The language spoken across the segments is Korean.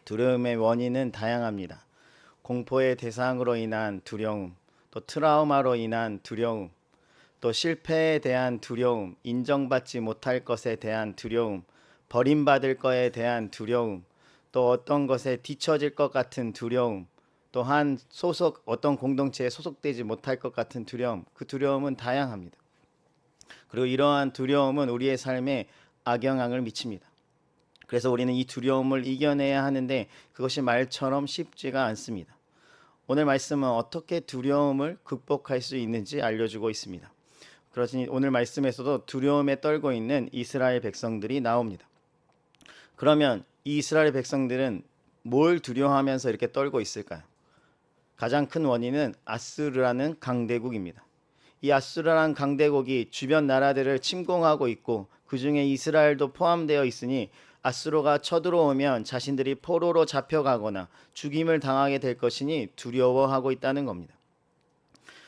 두려움의 원인은 다양합니다. 공포의 대상으로 인한 두려움, 또 트라우마로 인한 두려움, 또 실패에 대한 두려움, 인정받지 못할 것에 대한 두려움, 버림받을 것에 대한 두려움, 또 어떤 것에 뒤처질 것 같은 두려움, 또한 어떤 공동체에 소속되지 못할 것 같은 두려움, 그 두려움은 다양합니다. 그리고 이러한 두려움은 우리의 삶에 악영향을 미칩니다. 그래서 우리는 이 두려움을 이겨내야 하는데 그것이 말처럼 쉽지가 않습니다. 오늘 말씀은 어떻게 두려움을 극복할 수 있는지 알려주고 있습니다. 그러니 오늘 말씀에서도 두려움에 떨고 있는 이스라엘 백성들이 나옵니다. 그러면 이 이스라엘 백성들은 뭘 두려워하면서 이렇게 떨고 있을까요? 가장 큰 원인은 아수르라는 강대국입니다. 이 아수르라는 강대국이 주변 나라들을 침공하고 있고 그 중에 이스라엘도 포함되어 있으니 아수르가 쳐들어오면 자신들이 포로로 잡혀가거나 죽임을 당하게 될 것이니 두려워하고 있다는 겁니다.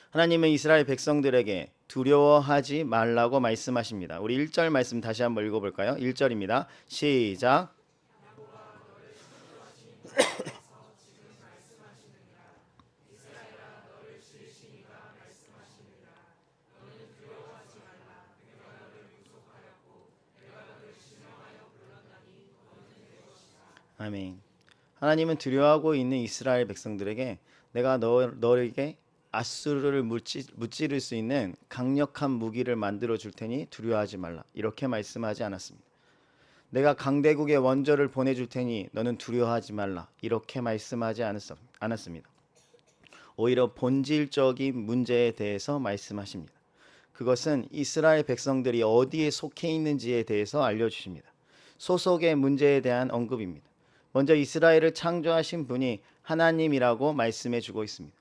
하나님은 이스라엘 백성들에게 두려워하지 말라고 말씀하십니다. 우리 1절 말씀 다시 한번 읽어볼까요? 1절입니다. 시작. 아멘. 하나님은 두려워하고 있는 이스라엘 백성들에게 내가 너에게 아수르를 무찌를 수 있는 강력한 무기를 만들어 줄 테니 두려워하지 말라. 이렇게 말씀하지 않았습니다. 내가 강대국의 원조를 보내줄 테니 너는 두려워하지 말라. 이렇게 말씀하지 않았습니다. 오히려 본질적인 문제에 대해서 말씀하십니다. 그것은 이스라엘 백성들이 어디에 속해 있는지에 대해서 알려주십니다. 소속의 문제에 대한 언급입니다. 먼저 이스라엘을 창조하신 분이 하나님이라고 말씀해 주고 있습니다.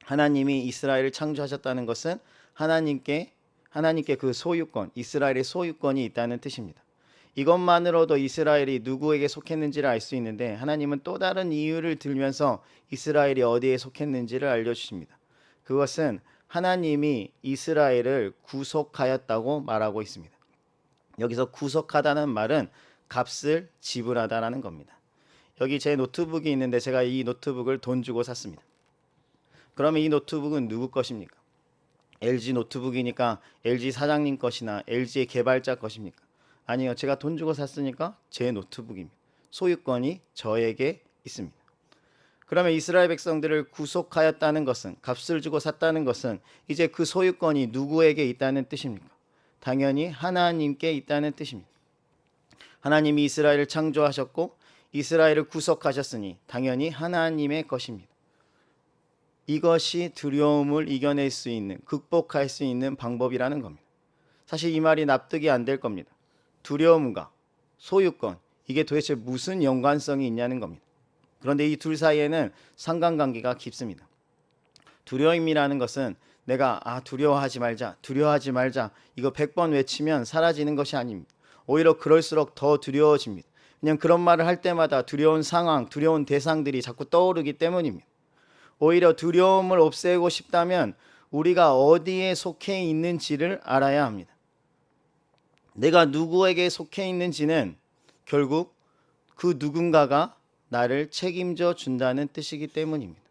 하나님이 이스라엘을 창조하셨다는 것은 하나님께 그 소유권, 이스라엘의 소유권이 있다는 뜻입니다. 이것만으로도 이스라엘이 누구에게 속했는지를 알 수 있는데 하나님은 또 다른 이유를 들면서 이스라엘이 어디에 속했는지를 알려주십니다. 그것은 하나님이 이스라엘을 구속하였다고 말하고 있습니다. 여기서 구속하다는 말은 값을 지불하다라는 겁니다. 여기 제 노트북이 있는데 제가 이 노트북을 돈 주고 샀습니다. 그러면 이 노트북은 누구 것입니까? LG 노트북이니까 LG 사장님 것이나 LG의 개발자 것입니까? 아니요. 제가 돈 주고 샀으니까 제 노트북입니다. 소유권이 저에게 있습니다. 그러면 이스라엘 백성들을 구속하였다는 것은, 값을 주고 샀다는 것은 이제 그 소유권이 누구에게 있다는 뜻입니까? 당연히 하나님께 있다는 뜻입니다. 하나님이 이스라엘을 창조하셨고 이스라엘을 구속하셨으니 당연히 하나님의 것입니다. 이것이 두려움을 이겨낼 수 있는, 극복할 수 있는 방법이라는 겁니다. 사실 이 말이 납득이 안 될 겁니다. 두려움과 소유권, 이게 도대체 무슨 연관성이 있냐는 겁니다. 그런데 이 둘 사이에는 상관관계가 깊습니다. 두려움이라는 것은 내가 두려워하지 말자 이거 100번 외치면 사라지는 것이 아닙니다. 오히려 그럴수록 더 두려워집니다. 그냥 그런 말을 할 때마다 두려운 상황, 두려운 대상들이 자꾸 떠오르기 때문입니다. 오히려 두려움을 없애고 싶다면 우리가 어디에 속해 있는지를 알아야 합니다. 내가 누구에게 속해 있는지는 결국 그 누군가가 나를 책임져 준다는 뜻이기 때문입니다.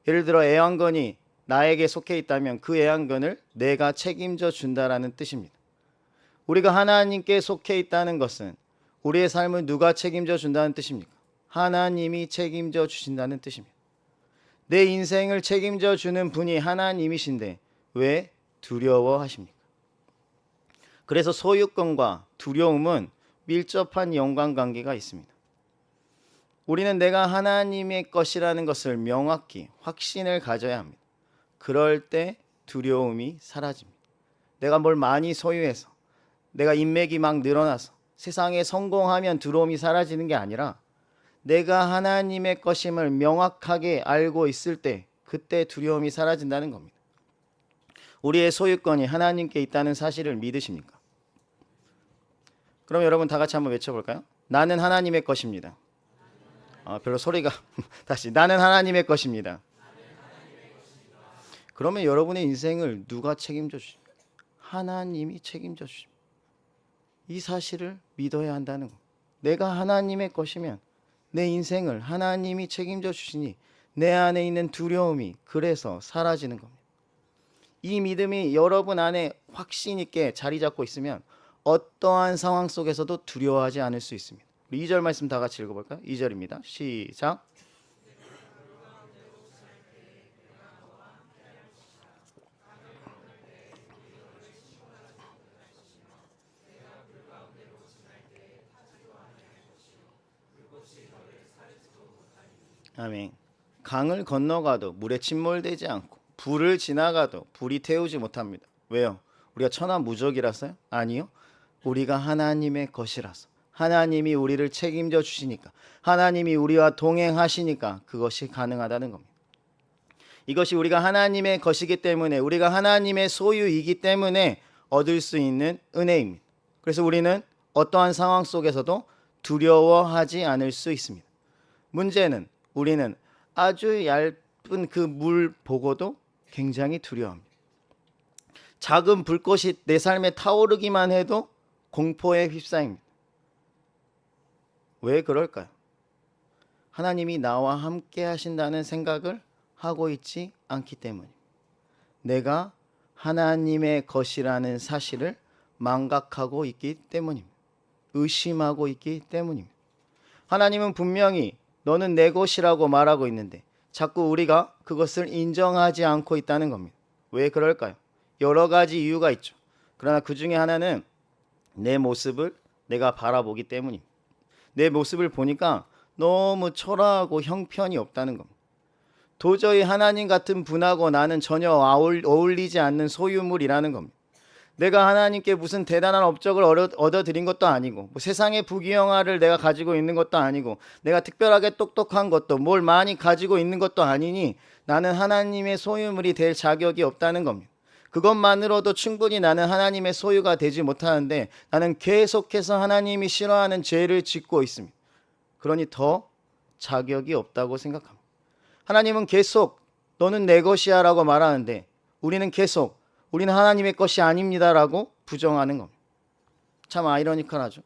예를 들어 애완견이 나에게 속해 있다면 그 애완견을 내가 책임져 준다라는 뜻입니다. 우리가 하나님께 속해 있다는 것은 우리의 삶을 누가 책임져 준다는 뜻입니까? 하나님이 책임져 주신다는 뜻입니다. 내 인생을 책임져 주는 분이 하나님이신데 왜 두려워하십니까? 그래서 소유권과 두려움은 밀접한 연관관계가 있습니다. 우리는 내가 하나님의 것이라는 것을 명확히 확신을 가져야 합니다. 그럴 때 두려움이 사라집니다. 내가 뭘 많이 소유해서 내가 인맥이 막 늘어나서 세상에 성공하면 두려움이 사라지는 게 아니라 내가 하나님의 것임을 명확하게 알고 있을 때 그때 두려움이 사라진다는 겁니다. 우리의 소유권이 하나님께 있다는 사실을 믿으십니까? 그럼 여러분 다 같이 한번 외쳐볼까요? 나는 하나님의 것입니다. 별로 소리가 다시 나는 하나님의 것입니다. 그러면 여러분의 인생을 누가 책임져 주십니까? 하나님이 책임져 주십니다. 이 사실을 믿어야 한다는 겁니다. 내가 하나님의 것이면 내 인생을 하나님이 책임져 주시니 내 안에 있는 두려움이 그래서 사라지는 겁니다. 이 믿음이 여러분 안에 확신 있게 자리 잡고 있으면 어떠한 상황 속에서도 두려워하지 않을 수 있습니다. 우리 2절 말씀 다 같이 읽어볼까요? 2절입니다. 시작. 아멘. 강을 건너가도 물에 침몰되지 않고 불을 지나가도 불이 태우지 못합니다. 왜요? 우리가 천하무적이라서요? 아니요. 우리가 하나님의 것이라서. 하나님이 우리를 책임져 주시니까, 하나님이 우리와 동행하시니까 그것이 가능하다는 겁니다. 이것이 우리가 하나님의 것이기 때문에, 우리가 하나님의 소유이기 때문에 얻을 수 있는 은혜입니다. 그래서 우리는 어떠한 상황 속에서도 두려워하지 않을 수 있습니다. 문제는 우리는 아주 얇은 그 물 보고도 굉장히 두려워합니다. 작은 불꽃이 내 삶에 타오르기만 해도 공포에 휩싸입니다. 왜 그럴까요? 하나님이 나와 함께 하신다는 생각을 하고 있지 않기 때문입니다. 내가 하나님의 것이라는 사실을 망각하고 있기 때문입니다. 의심하고 있기 때문입니다. 하나님은 분명히 너는 내 것이라고 말하고 있는데 자꾸 우리가 그것을 인정하지 않고 있다는 겁니다. 왜 그럴까요? 여러 가지 이유가 있죠. 그러나 그 중에 하나는 내 모습을 내가 바라보기 때문입니다. 내 모습을 보니까 너무 초라하고 형편이 없다는 겁니다. 도저히 하나님 같은 분하고 나는 전혀 어울리지 않는 소유물이라는 겁니다. 내가 하나님께 무슨 대단한 업적을 얻어들인 것도 아니고, 뭐 세상의 부귀영화를 내가 가지고 있는 것도 아니고, 내가 특별하게 똑똑한 것도 뭘 많이 가지고 있는 것도 아니니 나는 하나님의 소유물이 될 자격이 없다는 겁니다. 그것만으로도 충분히 나는 하나님의 소유가 되지 못하는데 나는 계속해서 하나님이 싫어하는 죄를 짓고 있습니다. 그러니 더 자격이 없다고 생각합니다. 하나님은 계속 너는 내 것이야 라고 말하는데 우리는 계속 우리는 하나님의 것이 아닙니다 라고 부정하는 겁니다. 참 아이러니컬하죠.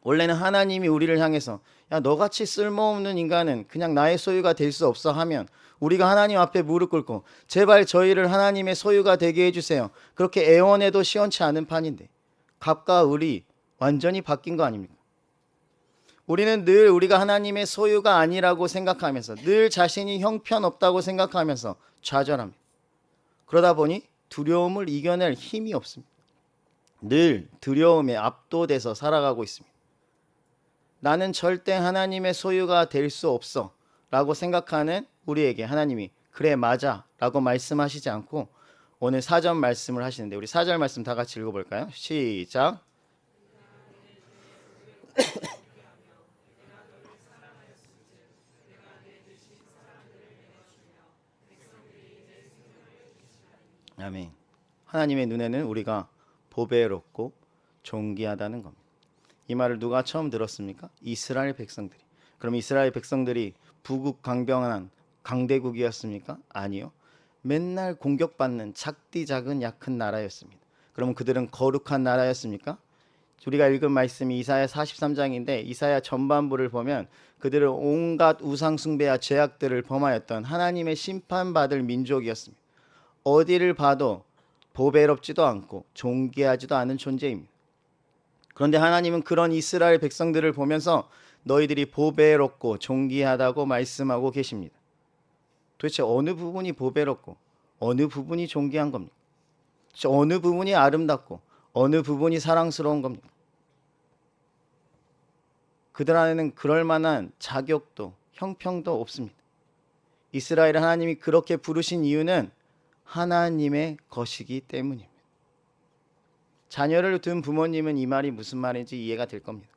원래는 하나님이 우리를 향해서 야, 너같이 쓸모없는 인간은 그냥 나의 소유가 될 수 없어 하면 우리가 하나님 앞에 무릎 꿇고 제발 저희를 하나님의 소유가 되게 해주세요. 그렇게 애원해도 시원치 않은 판인데 갑과 을이 완전히 바뀐 거 아닙니까? 우리는 늘 우리가 하나님의 소유가 아니라고 생각하면서 늘 자신이 형편없다고 생각하면서 좌절합니다. 그러다 보니 두려움을 이겨낼 힘이 없습니다. 늘 두려움에 압도돼서 살아가고 있습니다. 나는 절대 하나님의 소유가 될 수 없어 라고 생각하는 우리에게 하나님이 그래 맞아 라고 말씀하시지 않고 오늘 4절 말씀을 하시는데 우리 4절 말씀 다 같이 읽어볼까요? 시작. 아멘. 하나님의 눈에는 우리가 보배롭고 존귀하다는 겁니다. 이 말을 누가 처음 들었습니까? 이스라엘 백성들이. 그럼 이스라엘 백성들이 부국강병한 강대국이었습니까? 아니요. 맨날 공격받는 작디 작은 약한 나라였습니다. 그럼 그들은 거룩한 나라였습니까? 우리가 읽은 말씀이 이사야 43장인데 이사야 전반부를 보면 그들은 온갖 우상 숭배와 죄악들을 범하였던 하나님의 심판받을 민족이었습니다. 어디를 봐도 보배롭지도 않고 존귀하지도 않은 존재입니다. 그런데 하나님은 그런 이스라엘 백성들을 보면서 너희들이 보배롭고 존귀하다고 말씀하고 계십니다. 도대체 어느 부분이 보배롭고 어느 부분이 존귀한 겁니까? 어느 부분이 아름답고 어느 부분이 사랑스러운 겁니까? 그들 안에는 그럴 만한 자격도 형평도 없습니다. 이스라엘을 하나님이 그렇게 부르신 이유는 하나님의 것이기 때문입니다. 자녀를 둔 부모님은 이 말이 무슨 말인지 이해가 될 겁니다.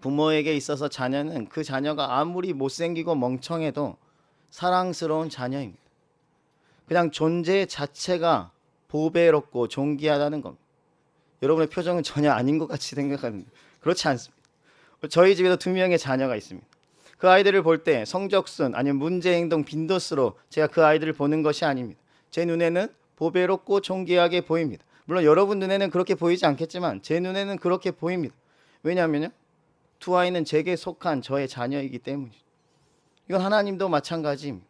부모에게 있어서 자녀는 그 자녀가 아무리 못생기고 멍청해도 사랑스러운 자녀입니다. 그냥 존재 자체가 보배롭고 존귀하다는 겁니다. 여러분의 표정은 전혀 아닌 것 같이 생각하는데 그렇지 않습니다. 저희 집에도 2명의 자녀가 있습니다. 그 아이들을 볼 때 성적순 아니면 문제행동 빈도수로 제가 그 아이들을 보는 것이 아닙니다. 제 눈에는 보배롭고 존귀하게 보입니다. 물론 여러분 눈에는 그렇게 보이지 않겠지만 제 눈에는 그렇게 보입니다. 왜냐하면요, 두 아이는 제게 속한 저의 자녀이기 때문이죠. 이건 하나님도 마찬가지입니다.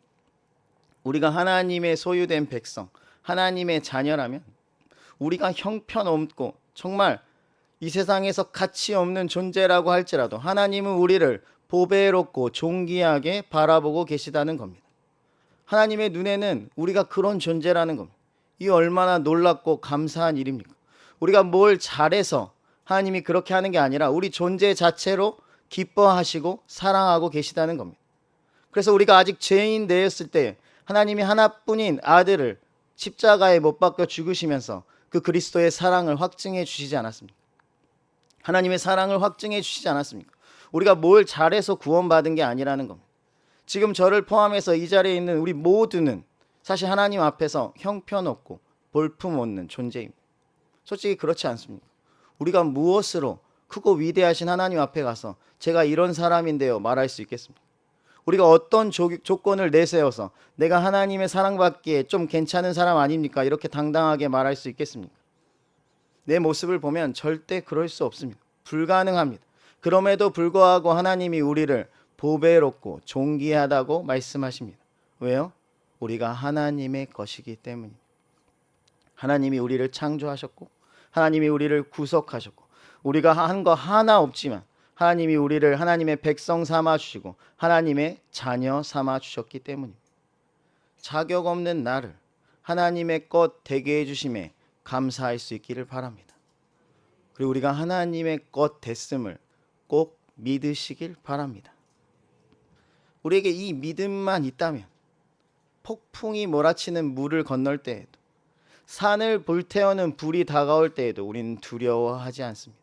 우리가 하나님의 소유된 백성, 하나님의 자녀라면 우리가 형편없고 정말 이 세상에서 가치 없는 존재라고 할지라도 하나님은 우리를 보배롭고 존귀하게 바라보고 계시다는 겁니다. 하나님의 눈에는 우리가 그런 존재라는 겁니다. 이 얼마나 놀랍고 감사한 일입니까? 우리가 뭘 잘해서 하나님이 그렇게 하는 게 아니라 우리 존재 자체로 기뻐하시고 사랑하고 계시다는 겁니다. 그래서 우리가 아직 죄인 되었을 때 하나님이 하나뿐인 아들을 십자가에 못 박혀 죽으시면서 그 그리스도의 사랑을 확증해 주시지 않았습니까? 하나님의 사랑을 확증해 주시지 않았습니까? 우리가 뭘 잘해서 구원받은 게 아니라는 겁니다. 지금 저를 포함해서 이 자리에 있는 우리 모두는 사실 하나님 앞에서 형편없고 볼품없는 존재입니다. 솔직히 그렇지 않습니까? 우리가 무엇으로 크고 위대하신 하나님 앞에 가서 제가 이런 사람인데요 말할 수 있겠습니까? 우리가 어떤 조건을 내세워서 내가 하나님의 사랑받기에 좀 괜찮은 사람 아닙니까? 이렇게 당당하게 말할 수 있겠습니까? 내 모습을 보면 절대 그럴 수 없습니다. 불가능합니다. 그럼에도 불구하고 하나님이 우리를 보배롭고 존귀하다고 말씀하십니다. 왜요? 우리가 하나님의 것이기 때문입니다. 하나님이 우리를 창조하셨고 하나님이 우리를 구속하셨고 우리가 한 거 하나 없지만 하나님이 우리를 하나님의 백성 삼아 주시고 하나님의 자녀 삼아 주셨기 때문입니다. 자격 없는 나를 하나님의 것 되게 해주심에 감사할 수 있기를 바랍니다. 그리고 우리가 하나님의 것 됐음을 꼭 믿으시길 바랍니다. 우리에게 이 믿음만 있다면 폭풍이 몰아치는 물을 건널 때에도 산을 불태우는 불이 다가올 때에도 우리는 두려워하지 않습니다.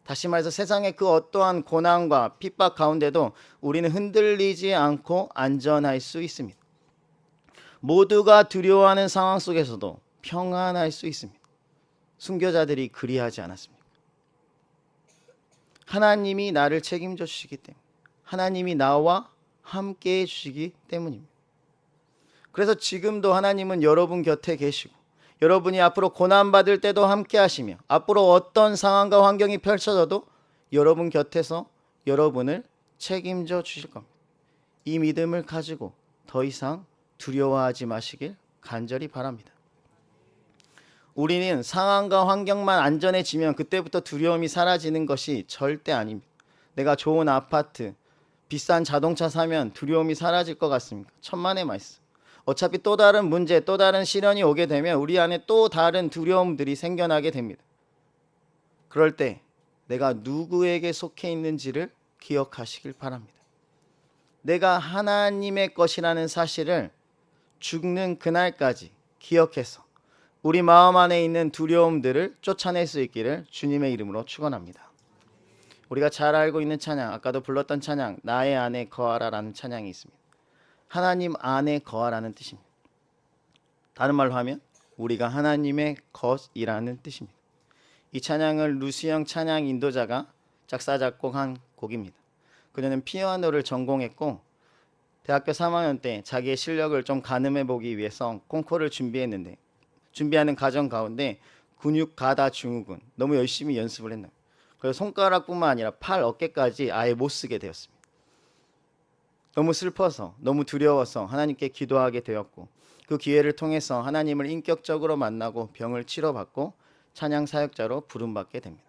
다시 말해서 세상의 그 어떠한 고난과 핍박 가운데도 우리는 흔들리지 않고 안전할 수 있습니다. 모두가 두려워하는 상황 속에서도 평안할 수 있습니다. 순교자들이 그리하지 않았습니까? 하나님이 나를 책임져 주시기 때문에 하나님이 나와 함께 해 주시기 때문입니다. 그래서 지금도 하나님은 여러분 곁에 계시고 여러분이 앞으로 고난받을 때도 함께 하시며 앞으로 어떤 상황과 환경이 펼쳐져도 여러분 곁에서 여러분을 책임져 주실 겁니다. 이 믿음을 가지고 더 이상 두려워하지 마시길 간절히 바랍니다. 우리는 상황과 환경만 안전해지면 그때부터 두려움이 사라지는 것이 절대 아닙니다. 내가 좋은 아파트, 비싼 자동차 사면 두려움이 사라질 것 같습니까? 천만의 말씀. 어차피 또 다른 문제, 또 다른 시련이 오게 되면 우리 안에 또 다른 두려움들이 생겨나게 됩니다. 그럴 때 내가 누구에게 속해 있는지를 기억하시길 바랍니다. 내가 하나님의 것이라는 사실을 죽는 그날까지 기억해서 우리 마음 안에 있는 두려움들을 쫓아낼 수 있기를 주님의 이름으로 축원합니다. 우리가 잘 알고 있는 찬양, 아까도 불렀던 찬양, 나의 안에 거하라라는 찬양이 있습니다. 하나님 안에 거하라는 뜻입니다. 다른 말로 하면 우리가 하나님의 것이라는 뜻입니다. 이 찬양을 루시영 찬양 인도자가 작사 작곡한 곡입니다. 그녀는 피아노를 전공했고 대학교 3학년 때 자기의 실력을 좀 가늠해 보기 위해서 콩쿠르를 준비했는데 준비하는 과정 가운데 근육 가다 증후군 너무 열심히 연습을 했나요. 그래서 손가락뿐만 아니라 팔, 어깨까지 아예 못 쓰게 되었습니다. 너무 슬퍼서 너무 두려워서 하나님께 기도하게 되었고 그 기회를 통해서 하나님을 인격적으로 만나고 병을 치료받고 찬양 사역자로 부름받게 됩니다.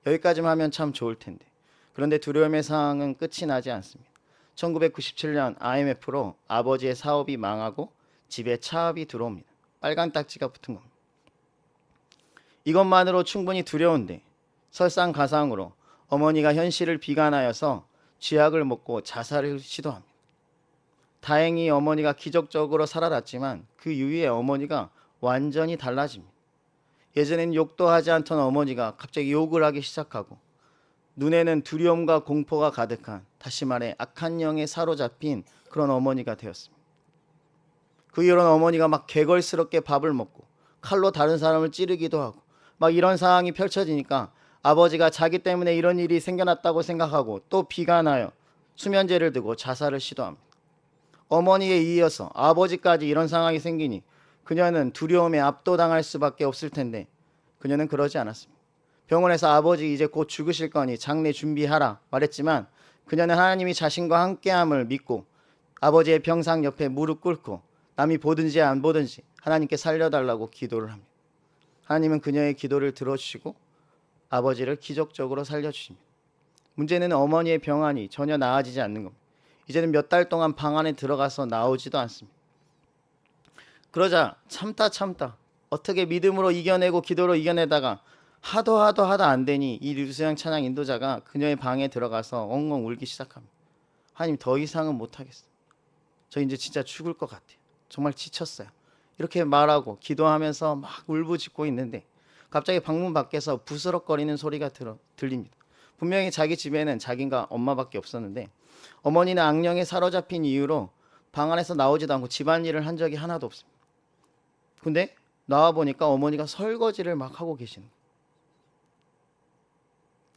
여기까지만 하면 참 좋을 텐데 그런데 두려움의 상황은 끝이 나지 않습니다. 1997년 IMF로 아버지의 사업이 망하고 집에 차압이 들어옵니다. 빨간 딱지가 붙은 겁니다. 이것만으로 충분히 두려운데 설상가상으로 어머니가 현실을 비관하여서 쥐약을 먹고 자살을 시도합니다. 다행히 어머니가 기적적으로 살아났지만 그 이후에 어머니가 완전히 달라집니다. 예전엔 욕도 하지 않던 어머니가 갑자기 욕을 하기 시작하고 눈에는 두려움과 공포가 가득한 다시 말해 악한 영에 사로잡힌 그런 어머니가 되었습니다. 그 이후로는 어머니가 막 개걸스럽게 밥을 먹고 칼로 다른 사람을 찌르기도 하고 막 이런 상황이 펼쳐지니까 아버지가 자기 때문에 이런 일이 생겨났다고 생각하고 또 비관하여 수면제를 두고 자살을 시도합니다. 어머니에 이어서 아버지까지 이런 상황이 생기니 그녀는 두려움에 압도당할 수밖에 없을 텐데 그녀는 그러지 않았습니다. 병원에서 아버지 이제 곧 죽으실 거니 장례 준비하라 말했지만 그녀는 하나님이 자신과 함께함을 믿고 아버지의 병상 옆에 무릎 꿇고 남이 보든지 안 보든지 하나님께 살려달라고 기도를 합니다. 하나님은 그녀의 기도를 들어주시고 아버지를 기적적으로 살려주십니다. 문제는 어머니의 병환이 전혀 나아지지 않는 겁니다. 이제는 몇 달 동안 방 안에 들어가서 나오지도 않습니다. 그러자 참다 어떻게 믿음으로 이겨내고 기도로 이겨내다가 하도 안 되니 이 류수영 찬양 인도자가 그녀의 방에 들어가서 엉엉 울기 시작합니다. 하나님, 더 이상은 못하겠어요. 저 이제 진짜 죽을 것 같아요. 정말 지쳤어요. 이렇게 말하고 기도하면서 막 울부짖고 있는데 갑자기 방문 밖에서 부스럭거리는 소리가 들립니다. 분명히 자기 집에는 자기가 엄마밖에 없었는데 어머니는 악령에 사로잡힌 이유로 방 안에서 나오지도 않고 집안일을 한 적이 하나도 없습니다. 근데 나와보니까 어머니가 설거지를 막 하고 계시는 거예요.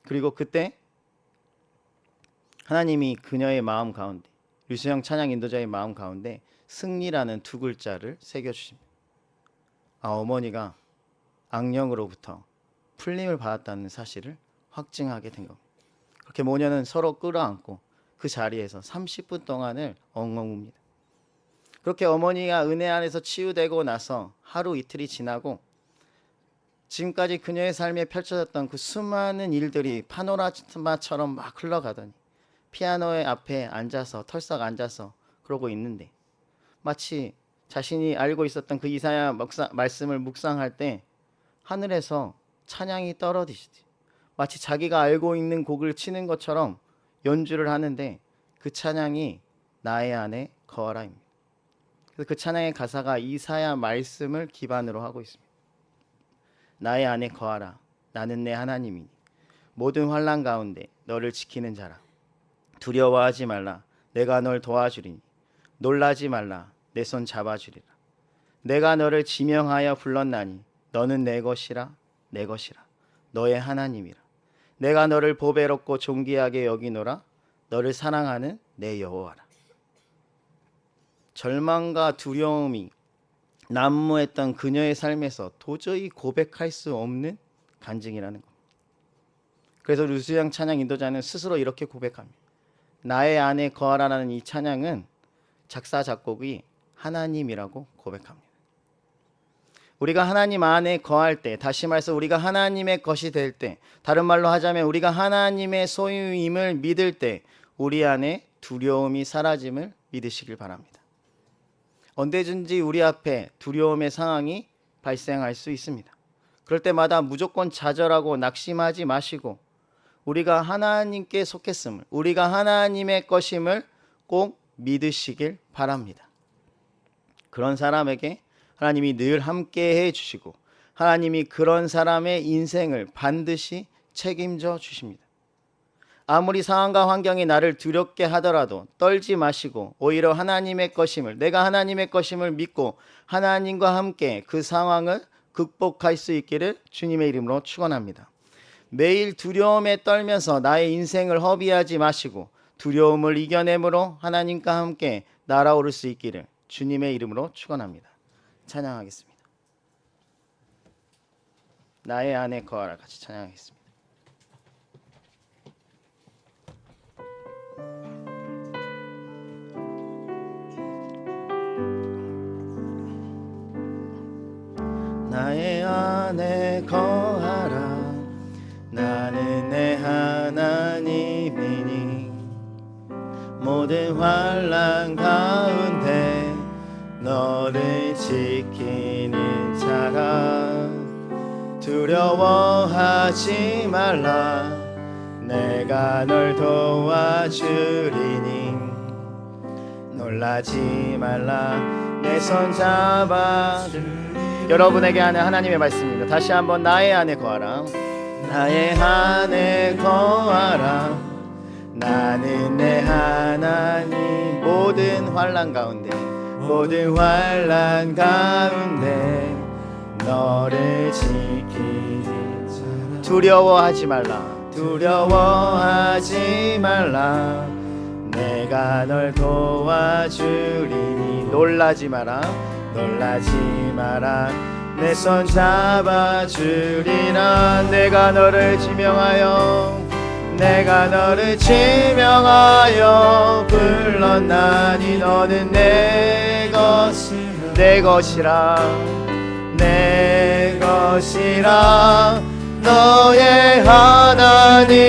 그리고 그때 하나님이 그녀의 마음 가운데, 류수영 찬양 인도자의 마음 가운데 승리라는 두 글자를 새겨주십니다. 어머니가 악령으로부터 풀림을 받았다는 사실을 확증하게 된 겁니다. 그렇게 모녀는 서로 끌어안고 그 자리에서 30분 동안을 엉엉 웁니다. 그렇게 어머니가 은혜 안에서 치유되고 나서 하루 이틀이 지나고 지금까지 그녀의 삶에 펼쳐졌던 그 수많은 일들이 파노라마처럼 막 흘러가더니 피아노의 앞에 앉아서 털썩 앉아서 그러고 있는데 마치 자신이 알고 있었던 그 이사야 말씀을 묵상할 때 하늘에서 찬양이 떨어지듯이 마치 자기가 알고 있는 곡을 치는 것처럼 연주를 하는데 그 찬양이 나의 안에 거하라입니다. 그래서 그 찬양의 가사가 이사야 말씀을 기반으로 하고 있습니다. 나의 안에 거하라. 나는 내 하나님이니 모든 환난 가운데 너를 지키는 자라. 두려워하지 말라. 내가 널 도와주리니 놀라지 말라. 내 손 잡아주리라. 내가 너를 지명하여 불렀나니 너는 내 것이라 내 것이라 너의 하나님이라. 내가 너를 보배롭고 존귀하게 여기노라. 너를 사랑하는 내 여호와라. 절망과 두려움이 난무했던 그녀의 삶에서 도저히 고백할 수 없는 간증이라는 겁니다. 그래서 류수영 찬양 인도자는 스스로 이렇게 고백합니다. 나의 안에 거하라는 이 찬양은 작사 작곡이 하나님이라고 고백합니다. 우리가 하나님 안에 거할 때, 다시 말해서 우리가 하나님의 것이 될 때, 다른 말로 하자면 우리가 하나님의 소유임을 믿을 때 우리 안에 두려움이 사라짐을 믿으시길 바랍니다. 언제든지 우리 앞에 두려움의 상황이 발생할 수 있습니다. 그럴 때마다 무조건 좌절하고 낙심하지 마시고 우리가 하나님께 속했음을, 우리가 하나님의 것임을 꼭 믿으시길 바랍니다. 그런 사람에게 하나님이 늘 함께 해주시고 하나님이 그런 사람의 인생을 반드시 책임져 주십니다. 아무리 상황과 환경이 나를 두렵게 하더라도 떨지 마시고 오히려 하나님의 것임을, 내가 하나님의 것임을 믿고 하나님과 함께 그 상황을 극복할 수 있기를 주님의 이름으로 축원합니다. 매일 두려움에 떨면서 나의 인생을 허비하지 마시고 두려움을 이겨내므로 하나님과 함께 날아오를 수 있기를 주님의 이름으로 축원합니다. 찬양하겠습니다. 나의 안에 거하라 같이 찬양하겠습니다. 나의 안에 거하라. 나는 내 하나님이니 모든 환난 가운데 너를 지키는 자라. 두려워하지 말라. 내가 널 도와주리니 놀라지 말라. 내 손 잡아주리니. 여러분에게 하는 하나님의 말씀입니다. 다시 한번 나의 안에 거하라. 나의 안에 거하라. 나는 내 하나님. 모든 환난 가운데 모든 환난 가운데 너를 지키니 두려워하지 말라. 두려워하지 말라. 내가 널 도와주리니 놀라지 마라. 놀라지 마라. 내 손 잡아주리라. 내가 너를 지명하여 내가 너를 지명하여 불렀나니 너는 내 것이라 내 것이라 너의 하나님이라.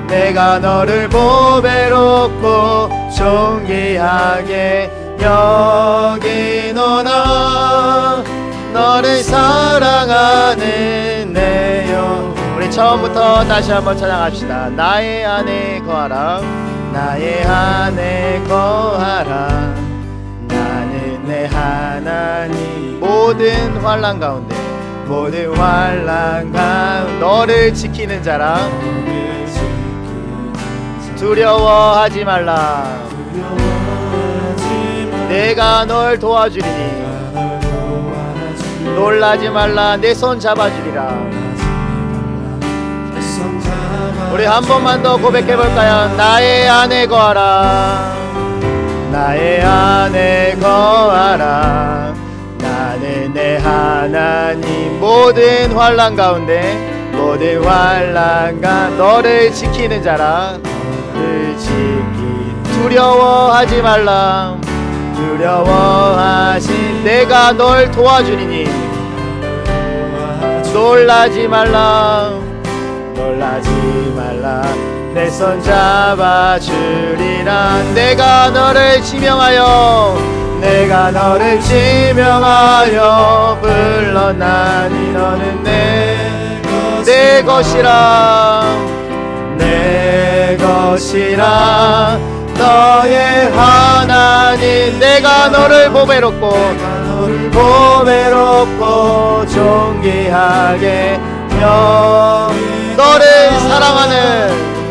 내가 너를 보배롭고 존귀하게 여기노라. 너를 사랑하는 내 영. 우리 처음부터 다시 한번 찬양합시다. 나의 안에 거하라 나의 안에 거하라. 나는 내 하나님. 모든 환난 가운데 모든 환난 가운데 너를 지키는 자라. 두려워하지 말라. 내가 널 도와주리니 놀라지 말라. 내 손 잡아주리라. 우리 한 번만 더 고백해볼까요? 나의 안에 거하라 나의 안에 거하라. 나는 내 하나님. 모든 환난 가운데 모든 환난 가운데 너를 지키는 자라. 너를 지키. 두려워하지 말라. 두려워하신 내가 널 도와주리니 놀라지 말라. 놀라지 말라. 내 손 잡아주리라. 내가 너를 지명하여 내가 너를 지명하여 불렀나니 너는 내 것이라 내 것이라. 너의 하나님. 내가 너를 보배롭고 존귀하게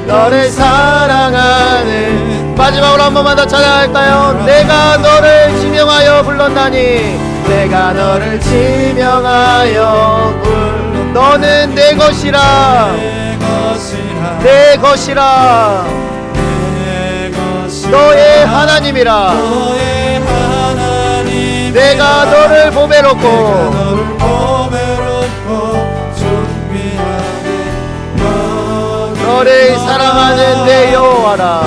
너를 사랑하는 마지막으로 한 번만 더 찬양할까요? 내가 너를 지명하여 불렀나니 내가 너를 지명하여 너는 내 것이라 내 것이라. 너의 하나님이라. 내가 너를 보배롭고 너를 사랑하는 내 여호와라.